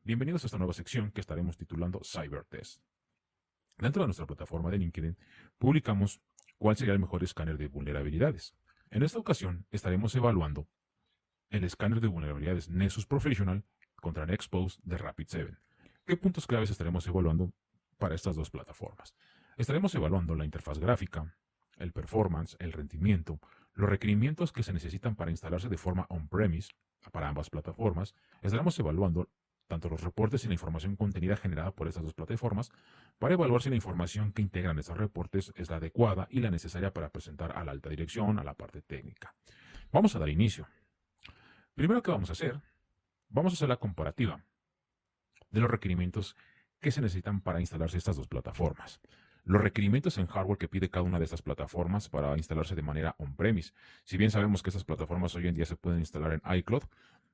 Bienvenidos a esta nueva sección que estaremos titulando CyberTest. Dentro de nuestra plataforma de LinkedIn, publicamos cuál sería el mejor escáner de vulnerabilidades. En esta ocasión, estaremos evaluando el escáner de vulnerabilidades Nessus Professional contra Nexpose de Rapid7. ¿Qué puntos claves estaremos evaluando para estas dos plataformas? Estaremos evaluando la interfaz gráfica, el performance, el rendimiento, los requerimientos que se necesitan para instalarse de forma on-premise para ambas plataformas. Estaremos evaluando tanto los reportes y la información contenida generada por estas dos plataformas para evaluar si la información que integran estos reportes es la adecuada y la necesaria para presentar a la alta dirección, a la parte técnica. Vamos a dar inicio. Primero que vamos a hacer la comparativa de los requerimientos que se necesitan para instalarse estas dos plataformas. Los requerimientos en hardware que pide cada una de estas plataformas para instalarse de manera on-premise. Si bien sabemos que estas plataformas hoy en día se pueden instalar en iCloud,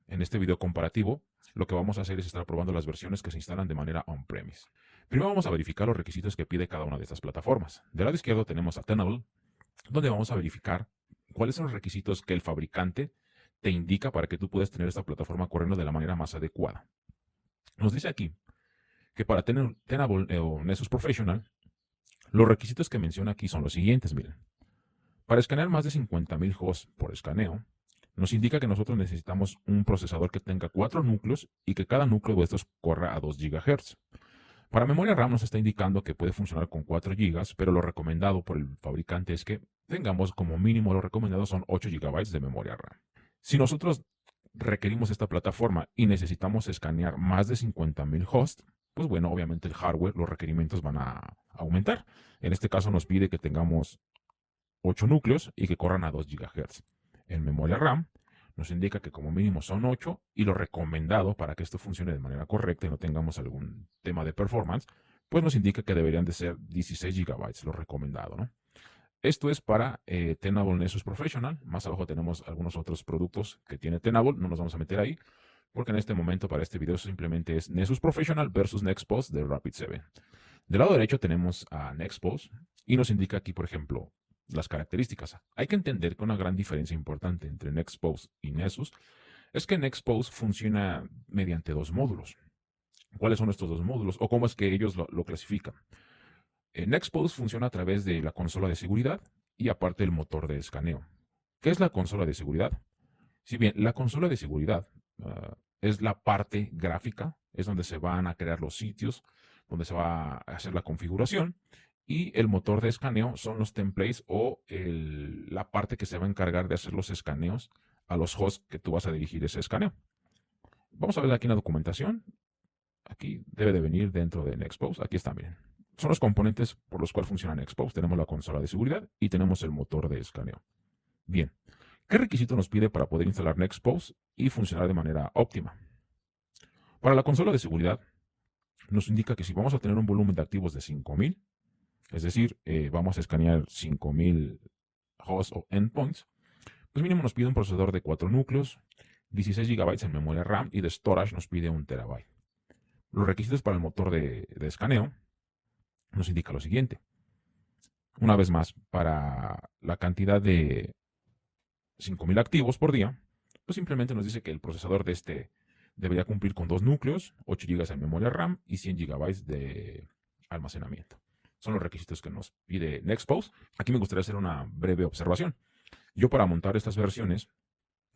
en este video comparativo lo que vamos a hacer es estar probando las versiones que se instalan de manera on-premise. Primero vamos a verificar los requisitos que pide cada una de estas plataformas. Del lado izquierdo tenemos a Tenable, donde vamos a verificar cuáles son los requisitos que el fabricante te indica para que tú puedas tener esta plataforma corriendo de la manera más adecuada. Nos dice aquí que para tener Tenable o Nessus Professional, los requisitos que menciona aquí son los siguientes, miren. Para escanear más de 50.000 hosts por escaneo, nos indica que nosotros necesitamos un procesador que tenga 4 núcleos y que cada núcleo de estos corra a 2 GHz. Para memoria RAM nos está indicando que puede funcionar con 4 GB, pero lo recomendado por el fabricante es que tengamos como mínimo, lo recomendado son 8 GB de memoria RAM. Si nosotros requerimos esta plataforma y necesitamos escanear más de 50.000 hosts, pues bueno, obviamente el hardware, los requerimientos van a aumentar. En este caso nos pide que tengamos 8 núcleos y que corran a 2 GHz. En memoria RAM nos indica que como mínimo son 8 y lo recomendado para que esto funcione de manera correcta y no tengamos algún tema de performance, pues nos indica que deberían de ser 16 GB, lo recomendado, ¿no? Esto es para Tenable Nessus Professional. Más abajo tenemos algunos otros productos que tiene Tenable, no nos vamos a meter ahí, porque en este momento para este video simplemente es Nessus Professional versus Nexpose de Rapid7. Del lado derecho tenemos a Nexpose y nos indica aquí, por ejemplo, las características. Hay que entender que una gran diferencia importante entre Nexpose y Nessus es que Nexpose funciona mediante dos módulos. ¿Cuáles son estos dos módulos o cómo es que ellos lo clasifican? Nexpose funciona a través de la consola de seguridad y aparte el motor de escaneo. ¿Qué es la consola de seguridad? Si bien la consola de seguridad es la parte gráfica, es donde se van a crear los sitios, donde se va a hacer la configuración, y el motor de escaneo son los templates o la parte que se va a encargar de hacer los escaneos a los hosts que tú vas a dirigir ese escaneo. Vamos a ver aquí en la documentación. Aquí debe de venir dentro de Nexpose. Aquí está, miren. Son los componentes por los cuales funciona Nexpose. Tenemos la consola de seguridad y tenemos el motor de escaneo. Bien, ¿qué requisito nos pide para poder instalar Nexpose y funcionar de manera óptima? Para la consola de seguridad, nos indica que si vamos a tener un volumen de activos de 5.000, es decir, vamos a escanear 5.000 hosts o endpoints, pues mínimo nos pide un procesador de 4 núcleos, 16 GB en memoria RAM y de storage nos pide 1 TB. Los requisitos para el motor de escaneo nos indica lo siguiente. Una vez más, para la cantidad de 5.000 activos por día, pues simplemente nos dice que el procesador de este debería cumplir con 2 núcleos, 8 GB en memoria RAM y 100 GB de almacenamiento. Son los requisitos que nos pide Nexpose. Aquí me gustaría hacer una breve observación. Yo para montar estas versiones,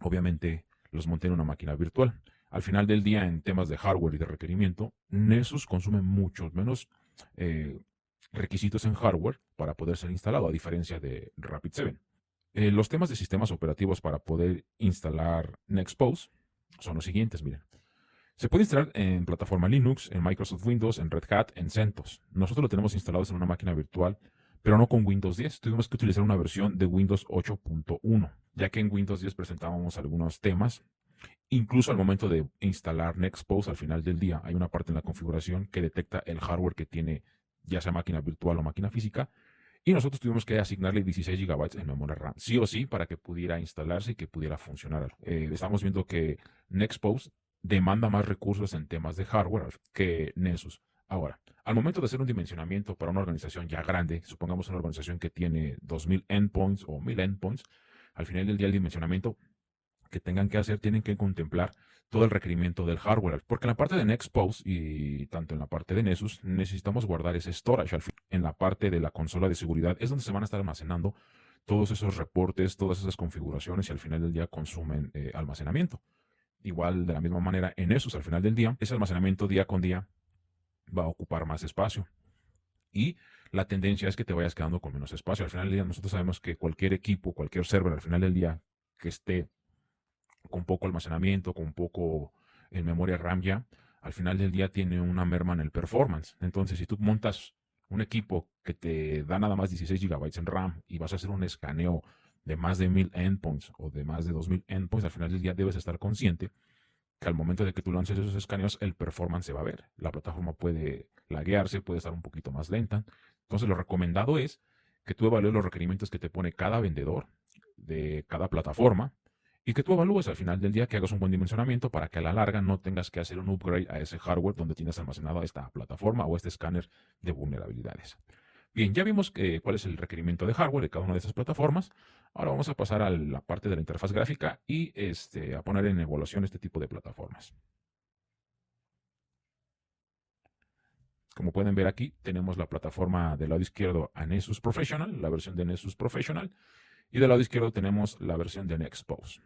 obviamente los monté en una máquina virtual. Al final del día, en temas de hardware y de requerimiento, Nessus consume muchos menos requisitos en hardware para poder ser instalado, a diferencia de Rapid7. Los temas de sistemas operativos para poder instalar Nexpose son los siguientes, miren. Se puede instalar en plataforma Linux, en Microsoft Windows, en Red Hat, en CentOS. Nosotros lo tenemos instalados en una máquina virtual, pero no con Windows 10. Tuvimos que utilizar una versión de Windows 8.1, ya que en Windows 10 presentábamos algunos temas. Incluso al momento de instalar Nexpose, al final del día, hay una parte en la configuración que detecta el hardware que tiene, ya sea máquina virtual o máquina física, y nosotros tuvimos que asignarle 16 GB en memoria RAM, sí o sí, para que pudiera instalarse y que pudiera funcionar. Estamos viendo que Nexpose demanda más recursos en temas de hardware que Nessus. Ahora, al momento de hacer un dimensionamiento para una organización ya grande, supongamos una organización que tiene 2.000 endpoints o 1.000 endpoints, al final del día el dimensionamiento que tengan que hacer tienen que contemplar todo el requerimiento del hardware, porque en la parte de Nextpose y tanto en la parte de Nessus necesitamos guardar ese storage. En la parte de la consola de seguridad es donde se van a estar almacenando todos esos reportes, todas esas configuraciones y al final del día consumen almacenamiento. Igual de la misma manera en Nessus al final del día, ese almacenamiento día con día va a ocupar más espacio y la tendencia es que te vayas quedando con menos espacio. Al final del día nosotros sabemos que cualquier equipo, cualquier server al final del día que esté con poco almacenamiento, con poco en memoria RAM ya, al final del día tiene una merma en el performance. Entonces, si tú montas un equipo que te da nada más 16 GB en RAM y vas a hacer un escaneo de más de 1000 endpoints o de más de 2000 endpoints, al final del día debes estar consciente que al momento de que tú lances esos escaneos, el performance se va a ver. La plataforma puede laguearse, puede estar un poquito más lenta. Entonces, lo recomendado es que tú evalúes los requerimientos que te pone cada vendedor de cada plataforma y que tú evalúes al final del día, que hagas un buen dimensionamiento para que a la larga no tengas que hacer un upgrade a ese hardware donde tienes almacenado esta plataforma o este escáner de vulnerabilidades. Bien, ya vimos cuál es el requerimiento de hardware de cada una de esas plataformas. Ahora vamos a pasar a la parte de la interfaz gráfica y a poner en evaluación este tipo de plataformas. Como pueden ver aquí, tenemos la plataforma del lado izquierdo a Nessus Professional, la versión de Nessus Professional, y del lado izquierdo tenemos la versión de Nextpose.